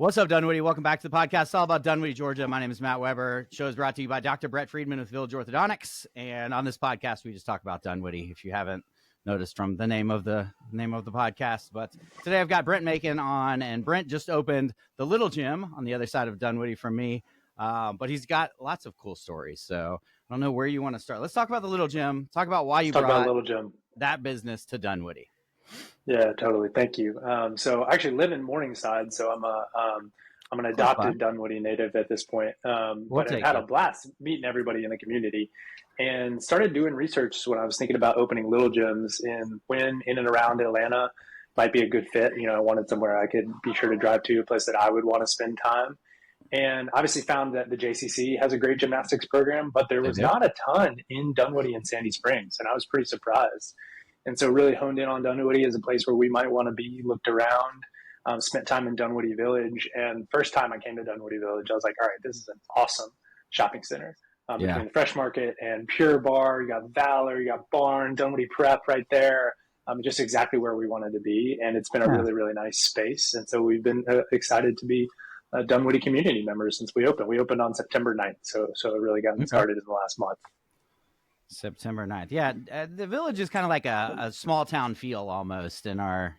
What's up, Dunwoody? Welcome back to the podcast. It's all about Dunwoody, Georgia. My name is Matt Weber. The show is brought to you by Dr. Brett Friedman with Village Orthodontics. And on this podcast, we just talk about Dunwoody, if you haven't noticed from the name of the podcast. But today I've got Brent Macon on, and Brent just opened the Little Gym on the other side of Dunwoody from me. But he's got lots of cool stories. So I don't know where you want to start. Let's talk about the Little Gym. Talk about why you brought Little Gym, that business to Dunwoody. Yeah, totally. Thank you. So I actually live in Morningside, so I'm an adopted Dunwoody native at this point. But I've had a blast meeting everybody in the community, and started doing research when I was thinking about opening little gyms in and around Atlanta might be a good fit. You know, I wanted somewhere I could be sure to drive to, a place that I would want to spend time. And obviously found that the JCC has a great gymnastics program, but there was not a ton in Dunwoody and Sandy Springs, and I was pretty surprised. And so really honed in on Dunwoody as a place where we might want to be, looked around, spent time in Dunwoody Village. And first time I came to Dunwoody Village, I was like, all right, this is an awesome shopping center. Between the Fresh Market and Pure Bar, you got Valor, you got Barn, Dunwoody Prep right there. Just exactly where we wanted to be. And it's been a really, really nice space. And so we've been excited to be Dunwoody community members since we opened. We opened on September 9th. So it really got started in the last month. September 9th. Yeah. The Village is kind of like a small town feel almost in our,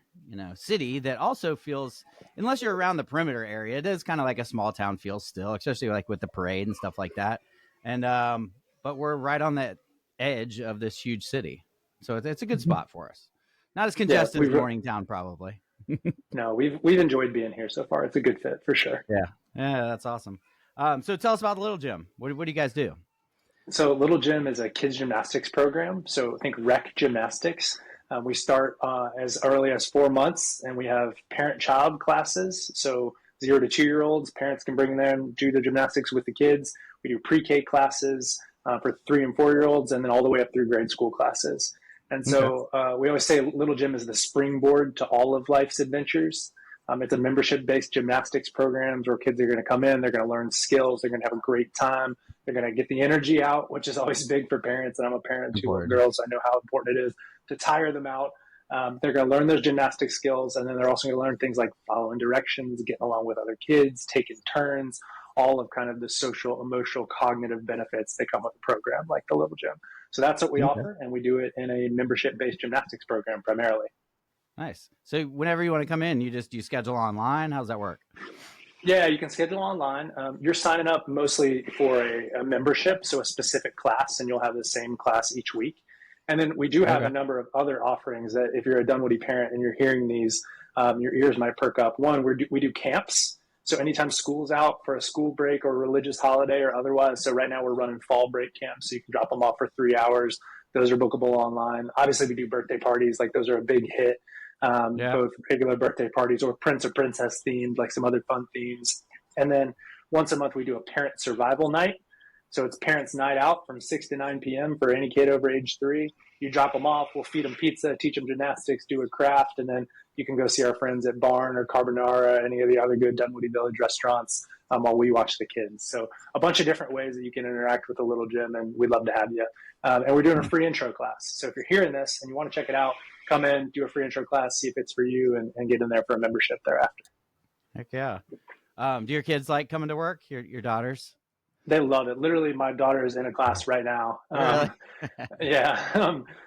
city that also feels, unless you're around the perimeter area, it is kind of like a small town feel still, especially like with the parade and stuff like that. And, but we're right on the edge of this huge city. So it's a good spot for us. Not as congested as Morningtown, probably. No, we've enjoyed being here so far. It's a good fit for sure. Yeah. That's awesome. So tell us about the Little Gym. What do you guys do? So Little Gym is a kids gymnastics program. So think rec gymnastics. We start as early as 4 months, and we have parent-child classes. So 0 to 2-year-olds, parents can bring them, do the gymnastics with the kids. We do pre-K classes for 3 and 4-year-olds, and then all the way up through grade school classes. And so we always say Little Gym is the springboard to all of life's adventures. It's a membership-based gymnastics programs where kids are going to come in, they're going to learn skills, they're going to have a great time, they're going to get the energy out, which is always big for parents. And I'm a parent of 2 little girls, so I know how important it is to tire them out. They're going to learn those gymnastic skills, and then they're also going to learn things like following directions, getting along with other kids, taking turns, all of kind of the social, emotional, cognitive benefits that come with a program like the Little Gym. So that's what we offer, and we do it in a membership-based gymnastics program primarily. Nice. So whenever you want to come in, you schedule online? How does that work? Yeah, you can schedule online. You're signing up mostly for a membership, so a specific class, and you'll have the same class each week. And then we do have a number of other offerings that if you're a Dunwoody parent and you're hearing these, your ears might perk up. One, we do camps. So anytime school's out for a school break or a religious holiday or otherwise. So right now we're running fall break camps, so you can drop them off for 3 hours. Those are bookable online. Obviously, we do birthday parties. Like those are a big hit. Both regular birthday parties or prince or princess themed, like some other fun themes. And then once a month, we do a parent survival night. So it's parents' night out from 6 to 9 p.m. for any kid over age 3. You drop them off, we'll feed them pizza, teach them gymnastics, do a craft, and then you can go see our friends at Barn or Carbonara, any of the other good Dunwoody Village restaurants while we watch the kids. So a bunch of different ways that you can interact with the Little Gym, and we'd love to have you. And we're doing a free intro class. So if you're hearing this and you want to check it out, come in, do a free intro class, see if it's for you, and get in there for a membership thereafter. Heck yeah. Do your kids like coming to work, your daughters? They love it. Literally, my daughter is in a class right now. Really?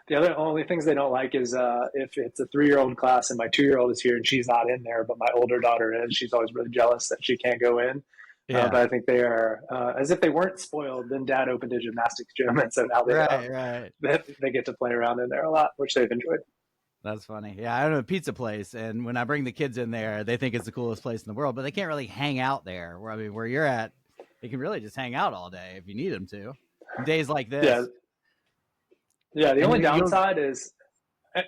The only things they don't like is if it's a 3-year-old class and my 2-year-old is here and she's not in there, but my older daughter is. She's always really jealous that she can't go in. But I think they are, as if they weren't spoiled, then Dad opened a gymnastics gym, and so now they get to play around in there a lot, which they've enjoyed. That's funny. Yeah, I own a pizza place, and when I bring the kids in there, they think it's the coolest place in the world, but they can't really hang out there. Where you're at, they can really just hang out all day if you need them to. Days like this. Yeah. The only downside is,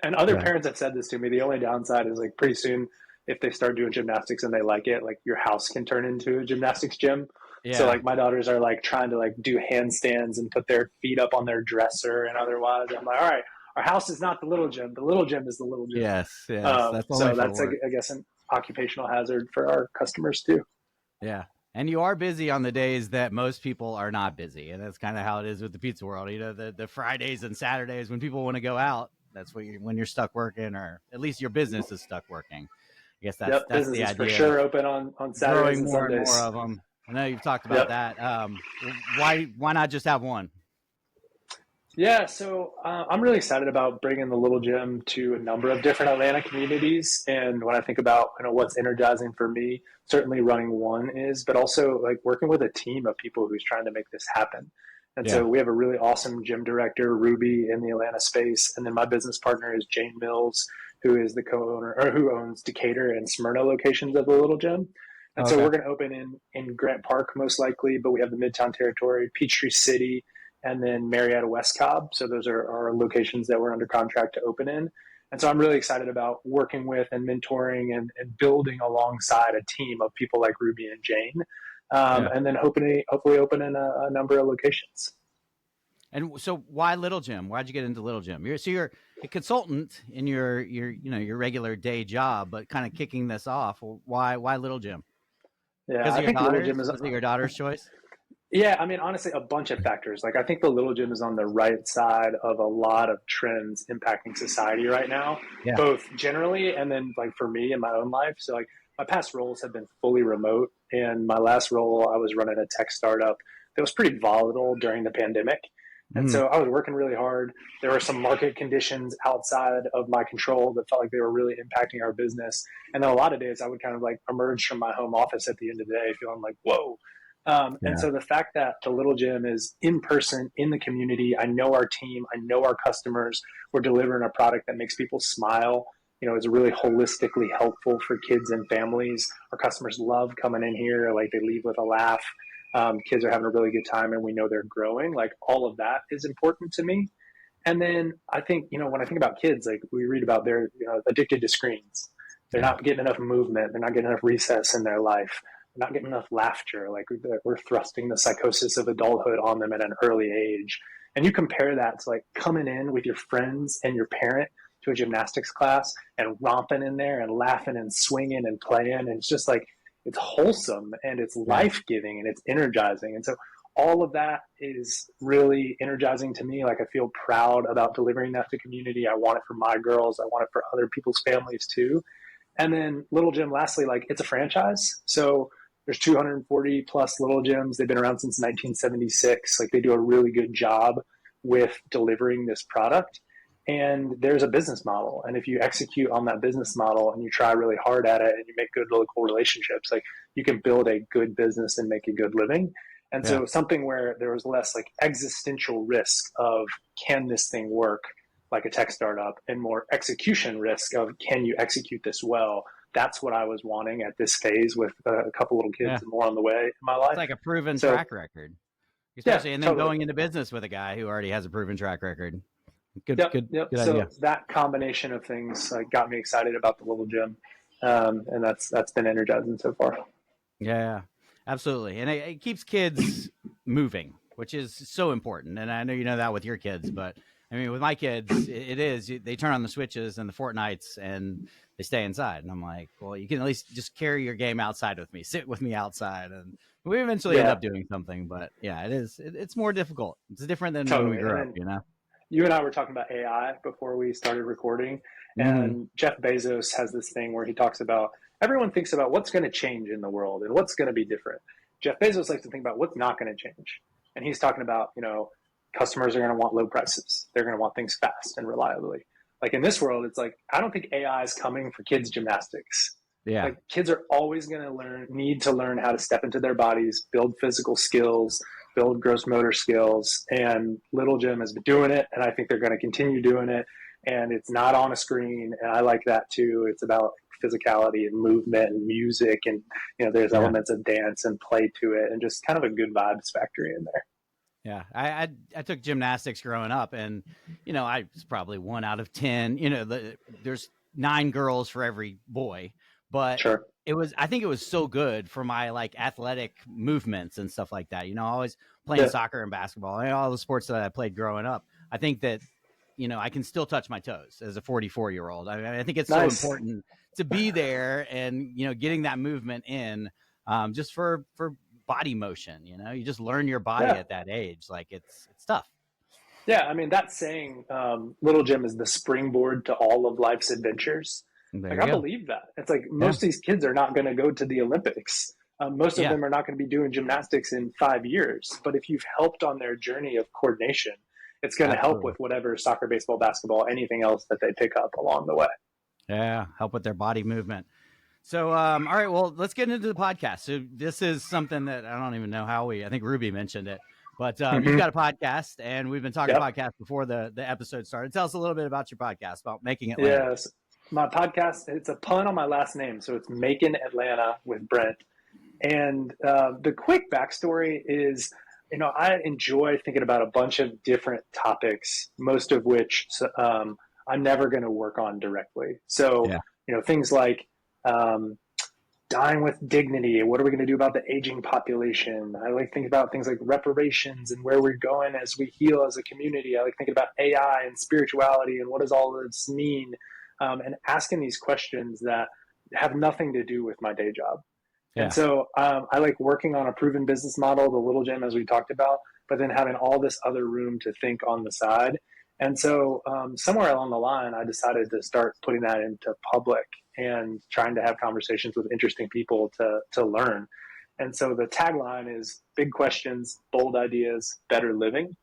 and other parents have said this to me, the only downside is like pretty soon if they start doing gymnastics and they like it, like your house can turn into a gymnastics gym. Yeah. So like my daughters are like trying to like do handstands and put their feet up on their dresser and otherwise. I'm like, all right, our house is not the Little Gym. The Little Gym is the Little Gym. Yes. That's I guess an occupational hazard for our customers too. Yeah. And you are busy on the days that most people are not busy. And that's kind of how it is with the pizza world. You know, the Fridays and Saturdays when people want to go out, that's when you're stuck working, or at least your business is stuck working. You guess Yep, that's the businesses for idea of sure open on Saturdays growing and more and more Sundays. of them. I know you've talked about Yep. that. Why not just have one? Yeah, so I'm really excited about bringing the Little Gym to a number of different Atlanta communities. And when I think about what's energizing for me, certainly running one is, but also like working with a team of people who's trying to make this happen. And Yeah. so we have a really awesome gym director, Ruby, in the Atlanta space, and then my business partner is Jane Mills, who is the co-owner or who owns Decatur and Smyrna locations of the Little Gym. And so Okay. we're going to open in Grant Park most likely, but we have the Midtown Territory, Peachtree City, and then Marietta West Cobb. So those are our locations that we're under contract to open in. And so I'm really excited about working with and mentoring and building alongside a team of people like Ruby and Jane, Yeah. and then hopefully open in a number of locations. And so why Little Gym? Why'd you get into Little Gym? You're a consultant in your regular day job, but kind of kicking this off. Why Little Gym? Yeah, Because of I your think Little Gym daughters? is. Was it your daughter's choice? Yeah, I mean, honestly, a bunch of factors. Like, I think the Little Gym is on the right side of a lot of trends impacting society right now, Yeah. both generally and then, like, for me in my own life. So, like, my past roles have been fully remote. And my last role, I was running a tech startup that was pretty volatile during the pandemic. And Mm, so I was working really hard. There were some market conditions outside of my control that felt like they were really impacting our business. And then a lot of days I would kind of like emerge from my home office at the end of the day feeling like, whoa, and yeah. so the fact that the Little Gym is in person in the community, I know our team, I know our customers, we're delivering a product that makes people smile, is really holistically helpful for kids and families. Our customers love coming in here, like they leave with a laugh. Kids are having a really good time and we know they're growing. Like all of that is important to me. And then I think, when I think about kids, like we read about they're addicted to screens. They're Yeah. not getting enough movement. They're not getting enough recess in their life. They're not getting enough laughter. Like we're thrusting the psychosis of adulthood on them at an early age. And you compare that to like coming in with your friends and your parent to a gymnastics class and romping in there and laughing and swinging and playing. And it's just like, it's wholesome and it's Yeah. life giving and it's energizing. And so all of that is really energizing to me. Like I feel proud about delivering that to community. I want it for my girls. I want it for other people's families too. And then Little Gym, lastly, like it's a franchise. So there's 240 plus Little Gyms. They've been around since 1976. Like they do a really good job with delivering this product. And there's a business model. And if you execute on that business model and you try really hard at it and you make good local relationships, like you can build a good business and make a good living. And Yeah. so something where there was less like existential risk of can this thing work like a tech startup and more execution risk of can you execute this well? That's what I was wanting at this phase with a couple little Yeah. kids and more on the way in my It's life. like a proven So track record, yeah, especially, and then totally. going into business with a guy who already has a proven track record. Good, Yep, good, yep. good idea. So that combination of things got me excited about the Little Gym, and that's been energizing so far. Yeah, absolutely. And it keeps kids moving, which is so important. And I know you know that with your kids, but I mean, with my kids, it is, they turn on the switches and the Fortnites and they stay inside. And I'm like, well, you can at least just carry your game outside with me, sit with me outside. And we eventually end Yeah, up doing something, but yeah, it's more difficult. It's different than when we totally. And grew up, then you know? you and I were talking about AI before we started recording, Mm-hmm. and Jeff Bezos has this thing where he talks about everyone thinks about what's going to change in the world and what's going to be different. Jeff Bezos likes to think about what's not going to change, and he's talking about customers are going to want low prices. They're going to want things fast and reliably. Like in this world, it's like I don't think AI is coming for kids gymnastics. Yeah. Like kids are always going to need to learn how to step into their bodies, build physical skills, build gross motor skills. And Little Gym has been doing it, and I think they're going to continue doing it. And it's not on a screen, and I like that too. It's about physicality and movement and music, and there's Yeah. elements of dance and play to it, and just kind of a good vibes factory in there. Yeah, I took gymnastics growing up, and I was probably 1 out of 10. There's 9 girls for every boy, but Sure. I think it was so good for my like athletic movements and stuff like that. Always playing Yeah. soccer and basketball and all the sports that I played growing up. I think that I can still touch my toes as a 44-year-old. I think it's so Nice. important to be there and getting that movement in, just for body motion. You just learn your body Yeah. at that age. Like it's tough. Yeah. I mean, that saying, Little Gym is the springboard to all of life's adventures. Like, I believe that. It's like most of these kids are not going to go to the Olympics. Most of them are not going to be doing gymnastics in 5 years. But if you've helped on their journey of coordination, it's going to help with whatever soccer, baseball, basketball, anything else that they pick up along the way. Yeah, help with their body movement. So, all right, well, let's get into the podcast. So this is something that I don't even know how I think Ruby mentioned it, but you've got a podcast, and we've been talking podcast before the episode started. Tell us a little bit about your podcast, about Macon Atlanta. Yes, my podcast, it's a pun on my last name. So it's Macon Atlanta with Brent. And the quick backstory is, I enjoy thinking about a bunch of different topics, most of which I'm never going to work on directly. So, things like dying with dignity. What are we going to do about the aging population? I like thinking about things like reparations and where we're going as we heal as a community. I like thinking about AI and spirituality and what does all of this mean? And asking these questions that have nothing to do with my day job. Yeah. And so I like working on a proven business model, the little gym, as we talked about, but then having all this other room to think on the side. And so somewhere along the line, I decided to start putting that into public and trying to have conversations with interesting people to learn. And so the tagline is big questions, bold ideas, better living.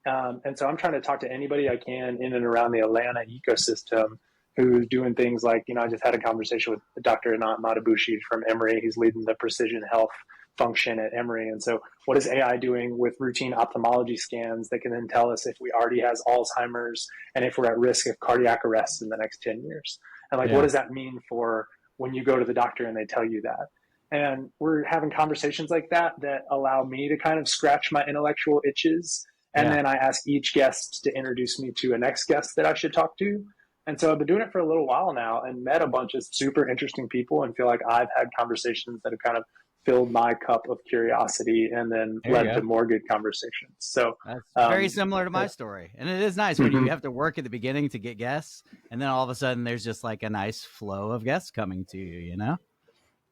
And so I'm trying to talk to anybody I can in and around the Atlanta ecosystem who's doing things like, I just had a conversation with Dr. Anant Matabushi from Emory. He's leading the precision health function at Emory. And so what is AI doing with routine ophthalmology scans that can then tell us if we already has Alzheimer's and if we're at risk of cardiac arrest in the next 10 years? And what does that mean for when you go to the doctor and they tell you that? And we're having conversations like that allow me to kind of scratch my intellectual itches. And then I ask each guest to introduce me to a next guest that I should talk to. And so I've been doing it for a little while now and met a bunch of super interesting people and feel like I've had conversations that have kind of filled my cup of curiosity and then led to more good conversations. So that's very similar to my story. And it is nice when you have to work at the beginning to get guests. And then all of a sudden there's just like a nice flow of guests coming to you, Yeah.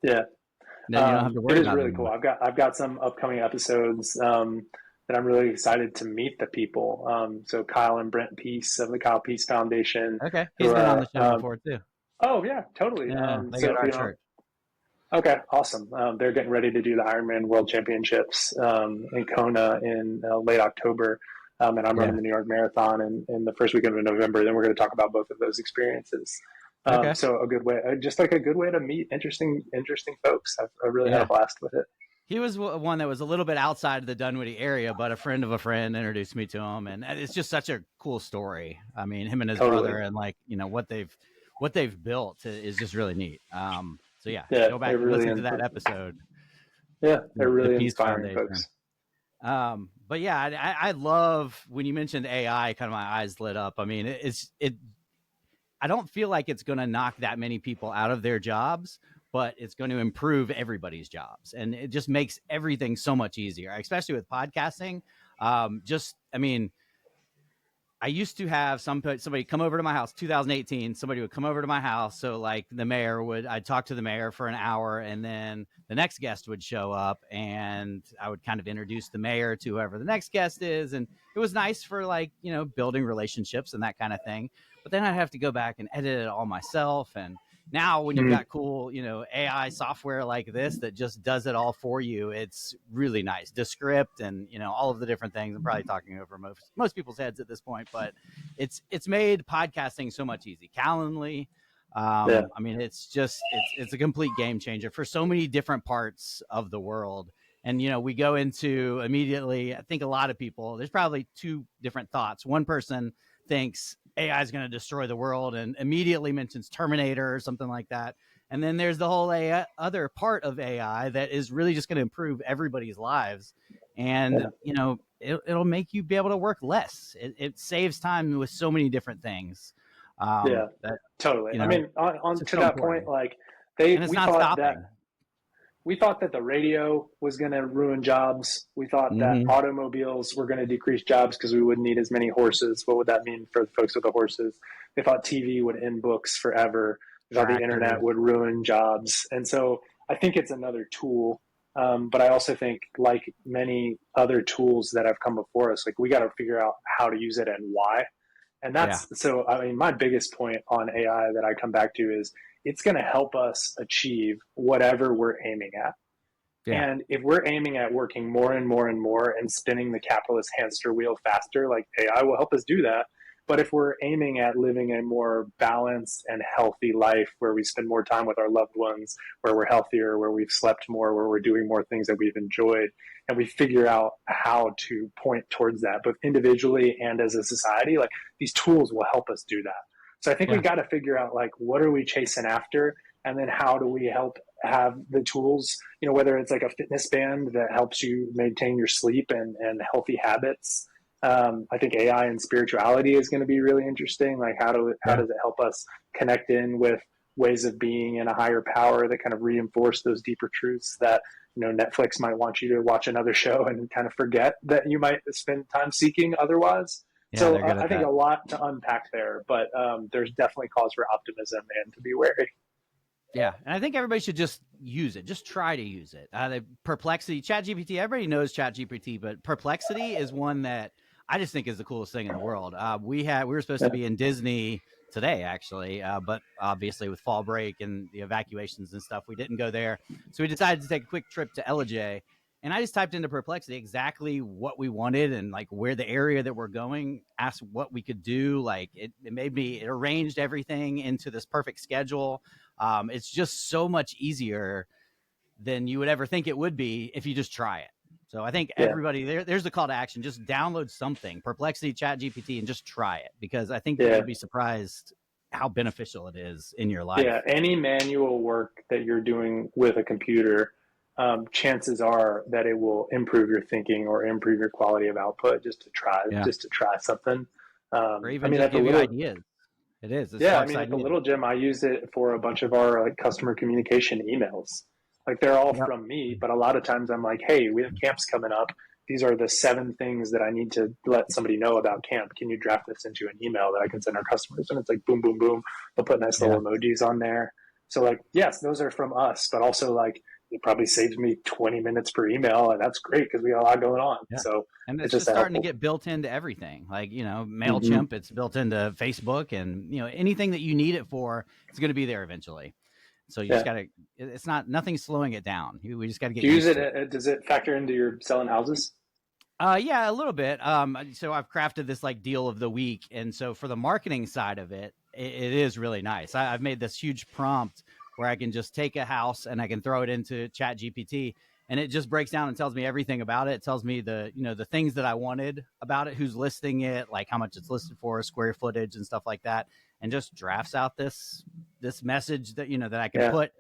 Then you don't have to worry it is about really cool. I've got some upcoming episodes that I'm really excited to meet the people. So Kyle and Brent Peace of the Kyle Peace Foundation. Okay. He's been on the show before too. Oh yeah, totally. Yeah, they got our church. Okay, awesome. They're getting ready to do the Ironman World Championships in Kona in late October. And I'm running the New York Marathon in the first weekend of November. Then we're going to talk about both of those experiences. So a good way, just like a good way to meet interesting folks. I really had a blast with it. He was one that was a little bit outside of the Dunwoody area, but a friend of a friend introduced me to him. And it's just such a cool story. I mean, him and his brother and what they've built is just really neat. So go back and listen to that episode. Yeah, they're really inspiring folks. But I love when you mentioned AI, kind of my eyes lit up. I mean, I don't feel like it's going to knock that many people out of their jobs, but it's going to improve everybody's jobs. And it just makes everything so much easier, especially with podcasting. I used to have somebody come over to my house, 2018, somebody would come over to my house. So like I'd talk to the mayor for an hour and then the next guest would show up and I would kind of introduce the mayor to whoever the next guest is. And it was nice for building relationships and that kind of thing. But then I'd have to go back and edit it all myself. And now when you've got cool, AI software like this that just does it all for you, it's really nice. Descript and, all of the different things. I'm probably talking over most people's heads at this point, but it's made podcasting so much easy. Calendly. I mean, it's a complete game changer for so many different parts of the world. And, we go into immediately, I think a lot of people, there's probably two different thoughts. One person thinks AI is going to destroy the world and immediately mentions Terminator or something like that. And then there's the whole other part of AI that is really just going to improve everybody's lives. And, it'll make you be able to work less. It saves time with so many different things. Totally. I mean, on to that point, we thought that the radio was going to ruin jobs. We thought that automobiles were going to decrease jobs because we wouldn't need as many horses. What would that mean for the folks with the horses? They thought TV would end books forever. They thought the internet would ruin jobs. And so I think it's another tool. But I also think, like many other tools that have come before us, like we got to figure out how to use it and why. And Yeah. so, I mean, my biggest point on AI that I come back to is it's going to help us achieve whatever we're aiming at. Yeah. And if we're aiming at working more and more and more and spinning the capitalist hamster wheel faster, like AI will help us do that. But if we're aiming at living a more balanced and healthy life where we spend more time with our loved ones, where we're healthier, where we've slept more, where we're doing more things that we've enjoyed, and we figure out how to point towards that, both individually and as a society, like these tools will help us do that. So I think we Yeah. got to figure out like what are we chasing after, and then how do we help have the tools, whether it's like a fitness band that helps you maintain your sleep and healthy habits. I think AI and spirituality is going to be really interesting. Like how Yeah. does it help us connect in with ways of being in a higher power that kind of reinforce those deeper truths that Netflix might want you to watch another show and kind of forget that you might spend time seeking otherwise. Yeah. So They're good I at think that. a lot to unpack there, but there's definitely cause for optimism and to be wary. Yeah, and I think everybody should just use it. Just try to use it. The Perplexity, ChatGPT. Everybody knows ChatGPT, but Perplexity is one that I just think is the coolest thing in the world. We were supposed to be in Disney today, actually, but obviously with fall break and the evacuations and stuff, we didn't go there. So we decided to take a quick trip to LJ, and I just typed into Perplexity exactly what we wanted and like where the area that we're going. Asked what we could do. Like it arranged everything into this perfect schedule. It's just so much easier than you would ever think it would be if you just try it. So I think everybody there's the call to action. Just download something, Perplexity, Chat GPT, and just try it, because I think that you'll be surprised how beneficial it is in your life. Yeah, any manual work that you're doing with a computer, chances are that it will improve your thinking or improve your quality of output just to try something. Or I even mean, just at the give you little ideas. It Yeah, I sparks mean, at the ideas. little gym, I use it for a bunch of our like customer communication emails. Like they're all Yep. from me, but a lot of times I'm like, hey, we have camps coming up. These are the 7 things that I need to let somebody know about camp. Can you draft this into an email that I can send our customers? And it's like boom, boom, boom. They'll put nice Yeah. little emojis on there. So like, yes, those are from us, but also like it probably saves me 20 minutes per email, and that's great because we got a lot going on. Yeah. So And it's it's just just a starting to helpful. get built into everything. Like, Mm-hmm. MailChimp, it's built into Facebook, and, anything that you need it for, it's going to be there eventually. So you just Yeah. got to, it's nothing's slowing it down. We just got to get Do you use used it? to it. Does it factor into your selling houses? Yeah, a little bit. So I've crafted this like deal of the week. And so for the marketing side of it is really nice. I've made this huge prompt where I can just take a house and I can throw it into Chat GPT, and it just breaks down and tells me everything about it. It tells me the things that I wanted about it, who's listing it, like how much it's listed for, square footage and stuff like that. And just drafts out this message that, that I can Yeah. put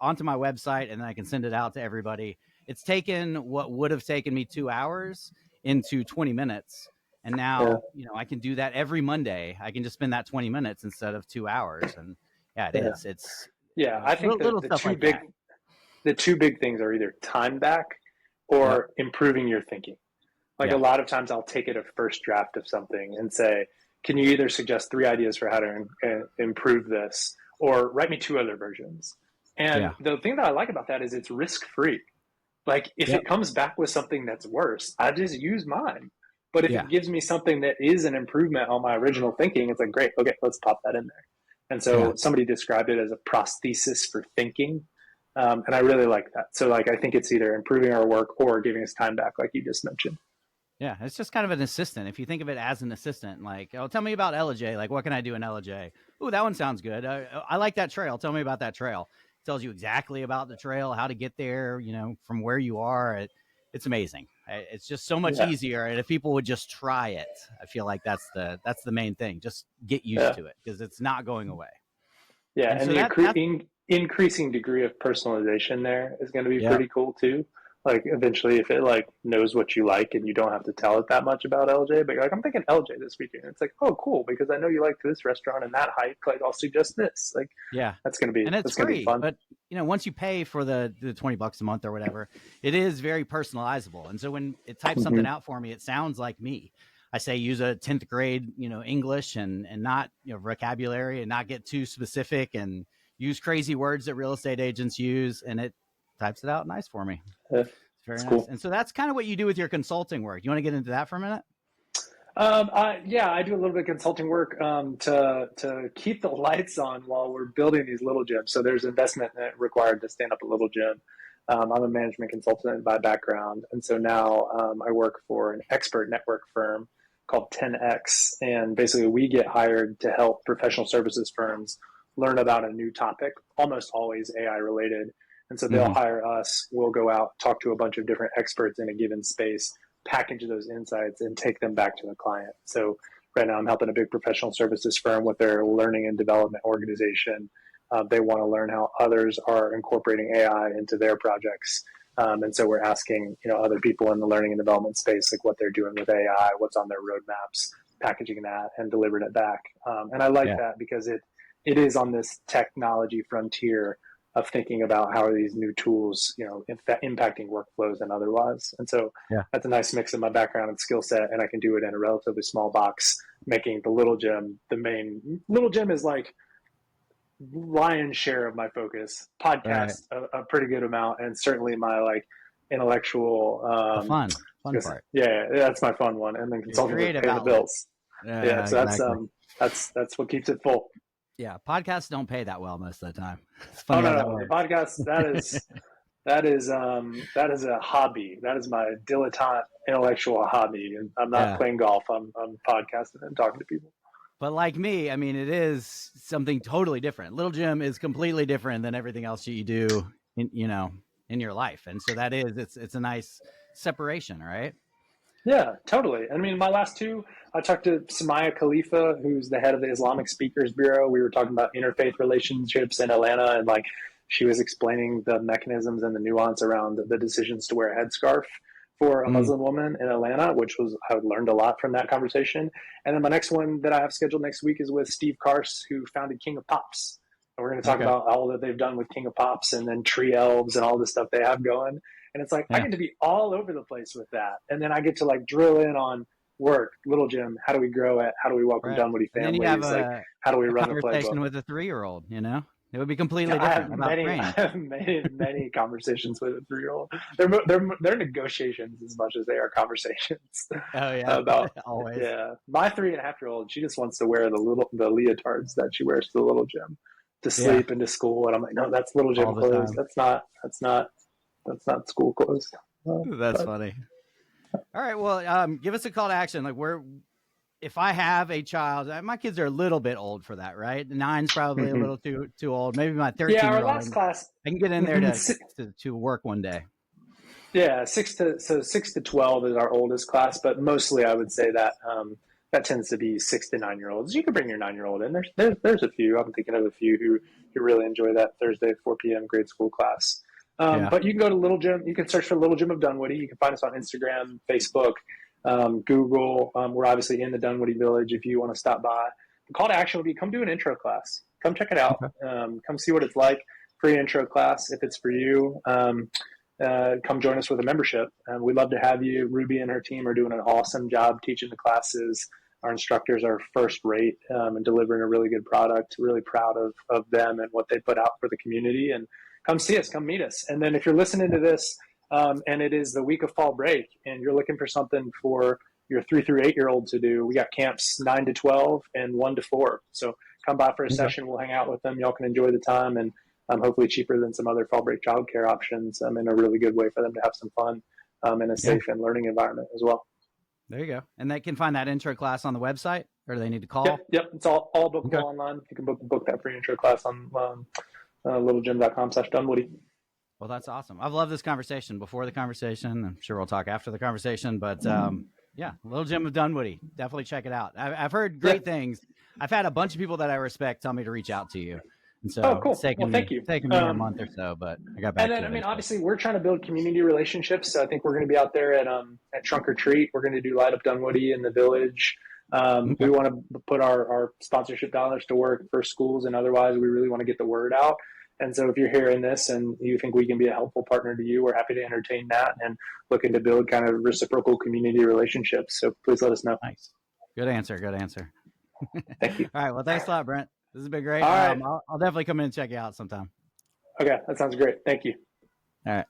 onto my website, and then I can send it out to everybody. It's taken what would have taken me 2 hours into 20 minutes. And Yeah. now, I can do that every Monday. I can just spend that 20 minutes instead of 2 hours. And yeah, it Yeah. is. It's, Yeah, I think little the stuff two like big that. things are either time back Yep. or improving your thinking. Like a Yeah. lot of times I'll take it a first draft of something and say, can you either suggest 3 ideas for how to improve this, or write me 2 other versions? And Yeah. the thing that I like about that is it's risk free. Like if Yep. it comes back with something that's worse, I just use mine. But if Yeah. it gives me something that is an improvement on my original thinking, it's like, great, okay, let's pop that in there. And Yeah. so somebody described it as a prosthesis for thinking. And I really like that. So like, I think it's either improving our work or giving us time back, like you just mentioned. Yeah. It's just kind of an assistant. If you think of it as an assistant, like, oh, tell me about LJ. Like, what can I do in LJ? Oh, that one sounds good. I like that trail. Tell me about that trail. It tells you exactly about the trail, how to get there, from where you are. It's amazing. It's just so much Yeah. easier. And if people would just try it, I feel like that's the main thing. Just get used Yeah. to it, because it's not going away. Yeah. And And so the increasing degree of personalization there is going to be yeah. pretty cool too. Like eventually if it like knows what you like and you don't have to tell it that much about LJ, but you're like, I'm thinking LJ this weekend. It's like, oh cool, because I know you like this restaurant and that hike, like I'll suggest this. Like Yeah. that's gonna be And it's free, fun. but once you pay for the $20 a month or whatever, it is very personalizable. And so when it types Mm-hmm. something out for me, it sounds like me. I say use a 10th grade, English and not, vocabulary, and not get too specific, and use crazy words that real estate agents use, and it types it out nice for me. Yeah, It's very it's nice. cool. And so that's kind of what you do with your consulting work. You want to get into that for a minute? I do a little bit of consulting work to keep the lights on while we're building these little gyms. So there's investment required to stand up a little gym. I'm a management consultant by background, and so now I work for an expert network firm called 10X, and basically we get hired to help professional services firms learn about a new topic, almost always AI related. And so they'll hire us, we'll go out, talk to a bunch of different experts in a given space, package those insights and take them back to the client. So right now I'm helping a big professional services firm with their learning and development organization. They want to learn how others are incorporating AI into their projects. And so we're asking, other people in the learning and development space, like what they're doing with AI, what's on their roadmaps, packaging that and delivering it back. And I like that because it is on this technology frontier of thinking about how are these new tools, impacting workflows and otherwise. And so that's a nice mix of my background and skill set, and I can do it in a relatively small box, making the little gym the main. Little gym is like lion's share of my focus. Podcast a pretty good amount, and certainly my intellectual fun part. Yeah, that's my fun one, and then consulting to pay the bills. So exactly. That's what keeps it full. Yeah, podcasts don't pay that well most of the time. It's funny no. The podcast that is a hobby. That is my dilettante intellectual hobby, and I'm not playing golf. I'm podcasting and talking to people. But like me, I mean, it is something totally different. Little gym is completely different than everything else you do, in your life, and so that is it's a nice separation, right? Yeah, totally. I mean, my last two, I talked to Samaya Khalifa, who's the head of the Islamic Speakers Bureau. We were talking about interfaith relationships in Atlanta, and she was explaining the mechanisms and the nuance around the decisions to wear a headscarf for a Muslim woman in Atlanta, I learned a lot from that conversation. And then my next one that I have scheduled next week is with Steve Karst, who founded King of Pops. And we're going to talk about all that they've done with King of Pops and then Tree Elves and all the stuff they have going. And it's I get to be all over the place with that. And then I get to drill in on work, little gym, how do we grow it? How do we welcome Dunwoody families? How do we run the playbook? Conversation with a 3-year-old, It would be completely different. I have many conversations with a 3-year-old. They're negotiations as much as they are conversations. Oh yeah, about always. Yeah, my 3.5-year-old, she just wants to wear the leotards that she wears to the little gym to sleep and to school, and I'm like, no, that's little gym clothes. That's not school clothes. That's funny. All right, well, give us a call to action. If I have a child, my kids are a little bit old for that, right? 9's probably a little too old. Maybe my 13-year-old. Yeah, our last class, I can get in there to work one day. Yeah, 6 to 12 is our oldest class, but mostly I would say that that tends to be 6 to 9-year-olds. You can bring your 9-year-old in. There's a few. I'm thinking of a few who really enjoy that Thursday 4 p.m. grade school class. But you can go to Little Gym. You can search for Little Gym of Dunwoody. You can find us on Instagram, Facebook, Google. We're obviously in the Dunwoody Village if you want to stop by. The call to action would be come do an intro class. Come check it out. Come see what it's like. Free intro class if it's for you. Come join us with a membership. We'd love to have you. Ruby and her team are doing an awesome job teaching the classes. Our instructors are first rate and delivering a really good product. Really proud of them and what they put out for the community. And come see us, come meet us. And then if you're listening to this and it is the week of fall break and you're looking for something for your 3 through 8-year-old to do, we got camps 9 to 12 and 1 to 4. So come by for a session. We'll hang out with them. Y'all can enjoy the time, and hopefully cheaper than some other fall break childcare options in a really good way for them to have some fun in a safe and learning environment as well. There you go. And they can find that intro class on the website, or do they need to call? Yep. It's all bookable online. You can book that free intro class on littlegym.com/Dunwoody. Well, that's awesome. I've loved this conversation before the conversation. I'm sure we'll talk after the conversation, but Little Gym of Dunwoody. Definitely check it out. I've heard great things. I've had a bunch of people that I respect tell me to reach out to you. And so cool. It's taken me a month or so, but I got back to it. And then, obviously we're trying to build community relationships. So I think we're going to be out there at Trunk or Treat. We're going to do Light Up Dunwoody in the village. We want to put our sponsorship dollars to work for schools, and otherwise we really want to get the word out. And so if you're hearing this and you think we can be a helpful partner to you, we're happy to entertain that and looking to build kind of reciprocal community relationships. So please let us know. Nice. Good answer. Thank you. All right. Well, thanks a lot, Brent. This has been great. All right. I'll definitely come in and check you out sometime. Okay. That sounds great. Thank you. All right.